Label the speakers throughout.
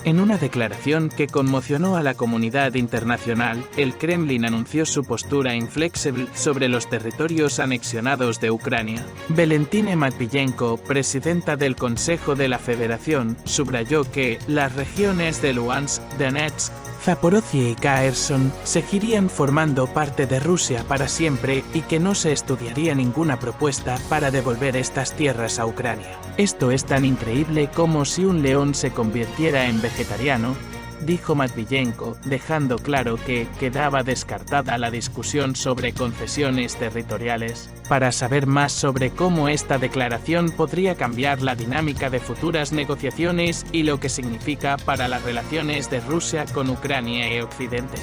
Speaker 1: En una declaración que conmocionó a la comunidad internacional, el Kremlin anunció su postura inflexible sobre los territorios anexionados de Ucrania. Valentina Matviyenko, presidenta del Consejo de la Federación, subrayó que las regiones de Luhansk, Donetsk, Zaporozhye y Kherson seguirían formando parte de Rusia para siempre y que no se estudiaría ninguna propuesta para devolver estas tierras a Ucrania. Esto es tan increíble como si un león se convirtiera en vegetariano, dijo Matviyenko, dejando claro que quedaba descartada la discusión sobre concesiones territoriales. Para saber más sobre cómo esta declaración podría cambiar la dinámica de futuras negociaciones y lo que significa para las relaciones de Rusia con Ucrania y Occidente,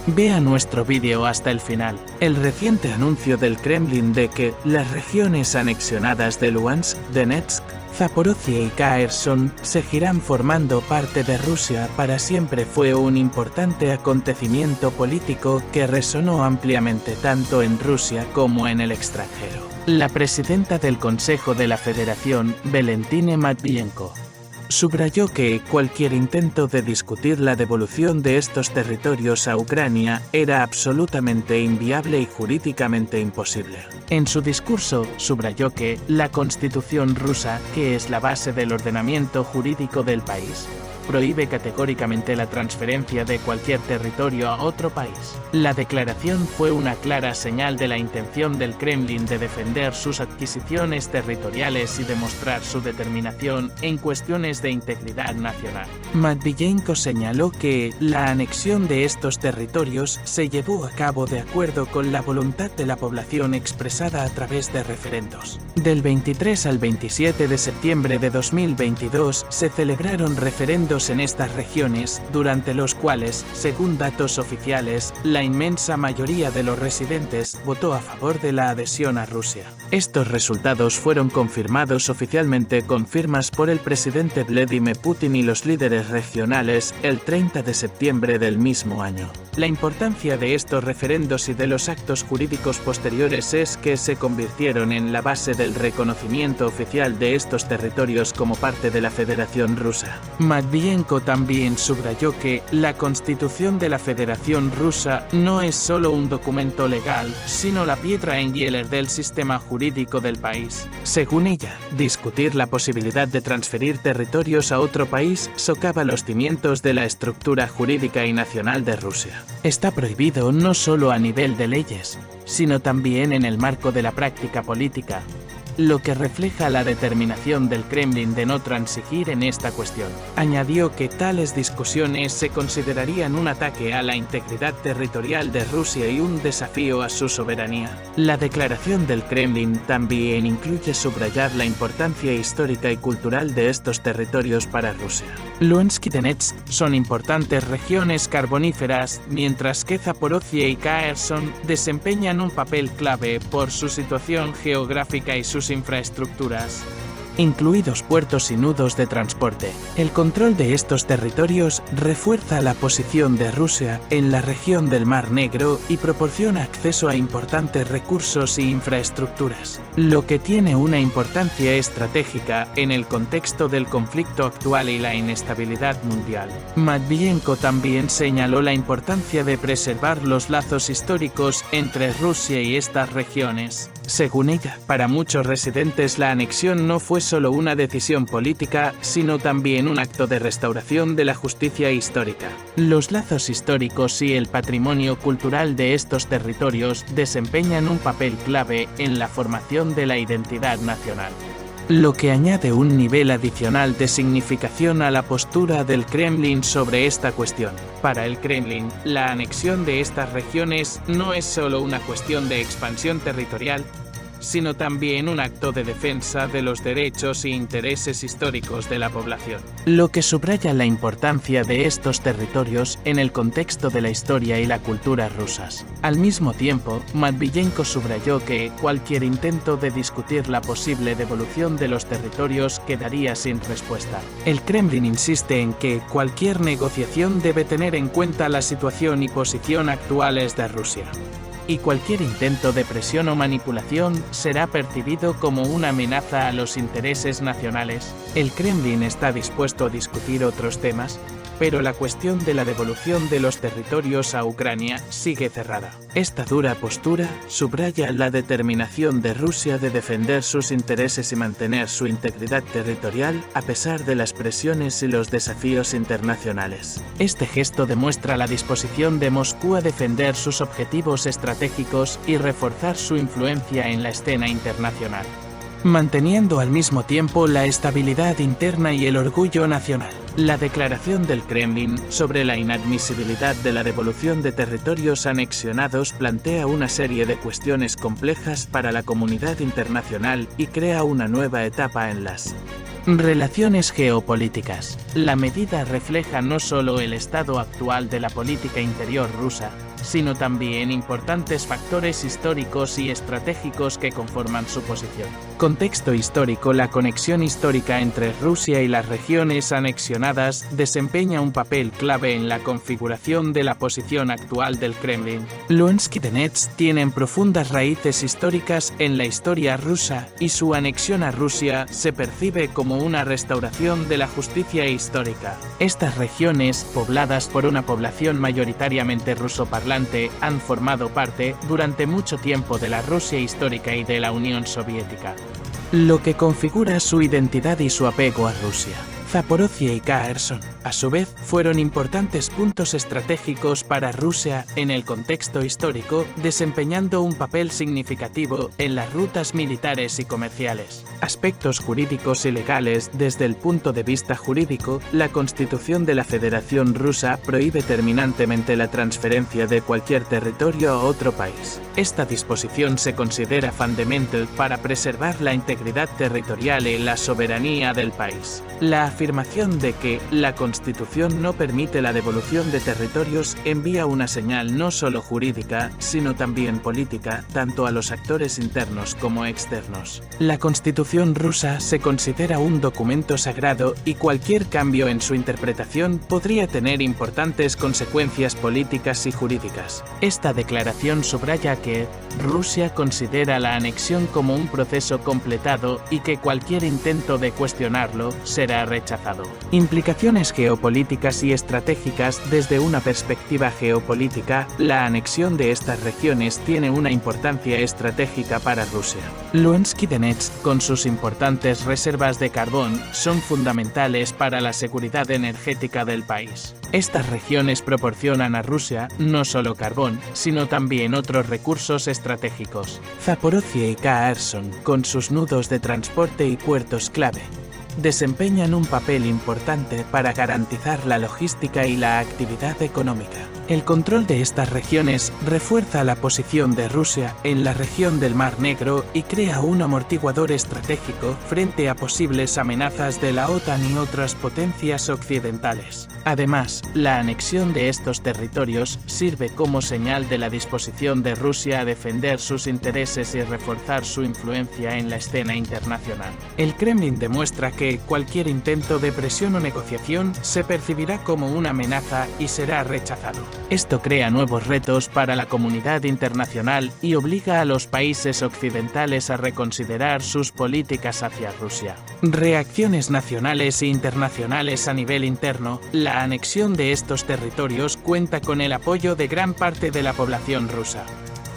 Speaker 1: vea nuestro vídeo hasta el final. El reciente anuncio del Kremlin de que las regiones anexionadas de Luhansk, Donetsk, Zaporozhye y Kherson seguirán formando parte de Rusia para siempre fue un importante acontecimiento político que resonó ampliamente tanto en Rusia como en el extranjero. La presidenta del Consejo de la Federación, Valentina Matviyenko, subrayó que cualquier intento de discutir la devolución de estos territorios a Ucrania era absolutamente inviable y jurídicamente imposible. En su discurso, subrayó que la Constitución rusa, que es la base del ordenamiento jurídico del país, prohíbe categóricamente la transferencia de cualquier territorio a otro país. La declaración fue una clara señal de la intención del Kremlin de defender sus adquisiciones territoriales y demostrar su determinación en cuestiones de integridad nacional. Matviyenko señaló que la anexión de estos territorios se llevó a cabo de acuerdo con la voluntad de la población expresada a través de referendos. Del 23 al 27 de septiembre de 2022 se celebraron referendos en estas regiones, durante los cuales, según datos oficiales, la inmensa mayoría de los residentes votó a favor de la adhesión a Rusia. Estos resultados fueron confirmados oficialmente con firmas por el presidente Vladimir Putin y los líderes regionales el 30 de septiembre del mismo año. La importancia de estos referendos y de los actos jurídicos posteriores es que se convirtieron en la base del reconocimiento oficial de estos territorios como parte de la Federación Rusa. Matviyenko también subrayó que la Constitución de la Federación Rusa no es solo un documento legal, sino la piedra angular del sistema jurídico del país. Según ella, discutir la posibilidad de transferir territorios a otro país socava los cimientos de la estructura jurídica y nacional de Rusia. Está prohibido no solo a nivel de leyes, sino también en el marco de la práctica política, lo que refleja la determinación del Kremlin de no transigir en esta cuestión. Añadió que tales discusiones se considerarían un ataque a la integridad territorial de Rusia y un desafío a su soberanía. La declaración del Kremlin también incluye subrayar la importancia histórica y cultural de estos territorios para Rusia. Luhansk y Donetsk son importantes regiones carboníferas, mientras que Zaporozhye y Kherson desempeñan un papel clave por su situación geográfica y sus infraestructuras, incluidos puertos y nudos de transporte. El control de estos territorios refuerza la posición de Rusia en la región del Mar Negro y proporciona acceso a importantes recursos y infraestructuras, lo que tiene una importancia estratégica en el contexto del conflicto actual y la inestabilidad mundial. Matviyenko también señaló la importancia de preservar los lazos históricos entre Rusia y estas regiones. Según ella, para muchos residentes la anexión no fue solo una decisión política, sino también un acto de restauración de la justicia histórica. Los lazos históricos y el patrimonio cultural de estos territorios desempeñan un papel clave en la formación de la identidad nacional, lo que añade un nivel adicional de significación a la postura del Kremlin sobre esta cuestión. Para el Kremlin, la anexión de estas regiones no es solo una cuestión de expansión territorial, sino también un acto de defensa de los derechos e intereses históricos de la población, lo que subraya la importancia de estos territorios en el contexto de la historia y la cultura rusas. Al mismo tiempo, Matviyenko subrayó que cualquier intento de discutir la posible devolución de los territorios quedaría sin respuesta. El Kremlin insiste en que cualquier negociación debe tener en cuenta la situación y posición actuales de Rusia, y cualquier intento de presión o manipulación será percibido como una amenaza a los intereses nacionales. ¿El Kremlin está dispuesto a discutir otros temas? pero la cuestión de la devolución de los territorios a Ucrania sigue cerrada. Esta dura postura subraya la determinación de Rusia de defender sus intereses y mantener su integridad territorial a pesar de las presiones y los desafíos internacionales. Este gesto demuestra la disposición de Moscú a defender sus objetivos estratégicos y reforzar su influencia en la escena internacional, manteniendo al mismo tiempo la estabilidad interna y el orgullo nacional. La declaración del Kremlin sobre la inadmisibilidad de la devolución de territorios anexionados plantea una serie de cuestiones complejas para la comunidad internacional y crea una nueva etapa en las relaciones geopolíticas. La medida refleja no solo el estado actual de la política interior rusa, sino también importantes factores históricos y estratégicos que conforman su posición. Contexto histórico. La conexión histórica entre Rusia y las regiones anexionadas desempeña un papel clave en la configuración de la posición actual del Kremlin. Luhansk y Donetsk tienen profundas raíces históricas en la historia rusa y su anexión a Rusia se percibe como una restauración de la justicia histórica. Estas regiones, pobladas por una población mayoritariamente rusoparlante, han formado parte durante mucho tiempo de la Rusia histórica y de la Unión Soviética, lo que configura su identidad y su apego a Rusia. Zaporozhia y Kherson, a su vez, fueron importantes puntos estratégicos para Rusia en el contexto histórico, desempeñando un papel significativo en las rutas militares y comerciales. Aspectos jurídicos y legales. Desde el punto de vista jurídico, la Constitución de la Federación Rusa prohíbe terminantemente la transferencia de cualquier territorio a otro país. Esta disposición se considera fundamental para preservar la integridad territorial y la soberanía del país. La afirmación de que la Constitución no permite la devolución de territorios envía una señal no solo jurídica, sino también política, tanto a los actores internos como externos. La Constitución rusa se considera un documento sagrado y cualquier cambio en su interpretación podría tener importantes consecuencias políticas y jurídicas. Esta declaración subraya que Rusia considera la anexión como un proceso completado y que cualquier intento de cuestionarlo será rechazado. Implicaciones geopolíticas y estratégicas. Desde una perspectiva geopolítica, la anexión de estas regiones tiene una importancia estratégica para Rusia. Luhansk y Donetsk, con sus importantes reservas de carbón, son fundamentales para la seguridad energética del país. Estas regiones proporcionan a Rusia no solo carbón, sino también otros recursos estratégicos. Zaporozhia y Kherson, con sus nudos de transporte y puertos clave, desempeñan un papel importante para garantizar la logística y la actividad económica. El control de estas regiones refuerza la posición de Rusia en la región del Mar Negro y crea un amortiguador estratégico frente a posibles amenazas de la OTAN y otras potencias occidentales. Además, la anexión de estos territorios sirve como señal de la disposición de Rusia a defender sus intereses y reforzar su influencia en la escena internacional. El Kremlin demuestra que cualquier intento de presión o negociación se percibirá como una amenaza y será rechazado. Esto crea nuevos retos para la comunidad internacional y obliga a los países occidentales a reconsiderar sus políticas hacia Rusia. Reacciones nacionales e internacionales. A nivel interno, la anexión de estos territorios cuenta con el apoyo de gran parte de la población rusa,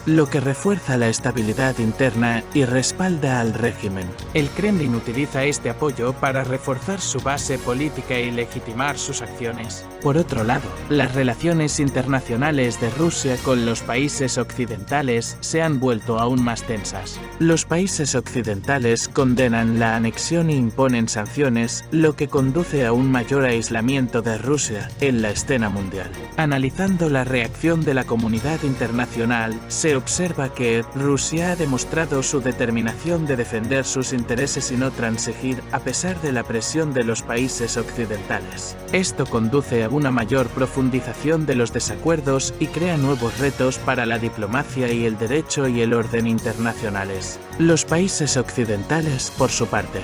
Speaker 1: lo que refuerza la estabilidad interna y respalda al régimen. El Kremlin utiliza este apoyo para reforzar su base política y legitimar sus acciones. Por otro lado, las relaciones internacionales de Rusia con los países occidentales se han vuelto aún más tensas. Los países occidentales condenan la anexión e imponen sanciones, lo que conduce a un mayor aislamiento de Rusia en la escena mundial. Analizando la reacción de la comunidad internacional, se observa que Rusia ha demostrado su determinación de defender sus intereses y no transigir a pesar de la presión de los países occidentales. Esto conduce a una mayor profundización de los desacuerdos y crea nuevos retos para la diplomacia y el derecho y el orden internacionales. Los países occidentales, por su parte,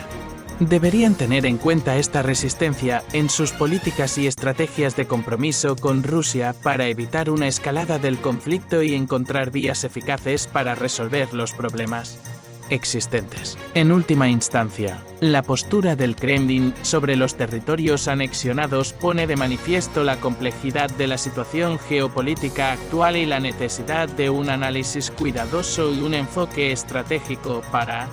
Speaker 1: deberían tener en cuenta esta resistencia en sus políticas y estrategias de compromiso con Rusia para evitar una escalada del conflicto y encontrar vías eficaces para resolver los problemas. existentes. En última instancia, la postura del Kremlin sobre los territorios anexionados pone de manifiesto la complejidad de la situación geopolítica actual y la necesidad de un análisis cuidadoso y un enfoque estratégico para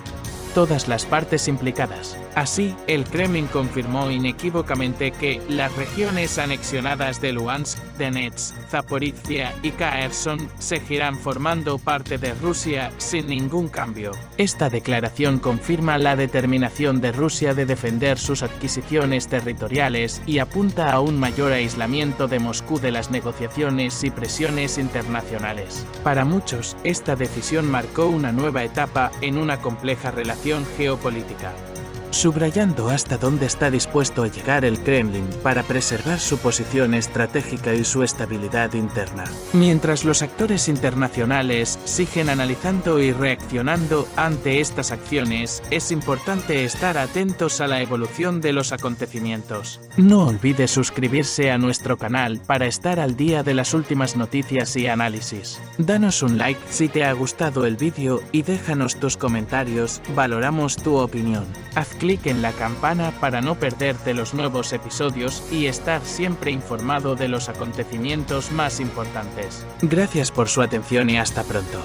Speaker 1: todas las partes implicadas. Así, el Kremlin confirmó inequívocamente que las regiones anexionadas de Luhansk, Donetsk, Zaporizhia y Kherson seguirán formando parte de Rusia sin ningún cambio. Esta declaración confirma la determinación de Rusia de defender sus adquisiciones territoriales y apunta a un mayor aislamiento de Moscú de las negociaciones y presiones internacionales. Para muchos, esta decisión marcó una nueva etapa en una compleja relación geopolítica, subrayando hasta dónde está dispuesto a llegar el Kremlin para preservar su posición estratégica y su estabilidad interna. Mientras los actores internacionales siguen analizando y reaccionando ante estas acciones, es importante estar atentos a la evolución de los acontecimientos. No olvide suscribirse a nuestro canal para estar al día de las últimas noticias y análisis. Danos un like si te ha gustado el vídeo y déjanos tus comentarios, valoramos tu opinión. Haz clic en la campana para no perderte los nuevos episodios y estar siempre informado de los acontecimientos más importantes. Gracias por su atención y hasta pronto.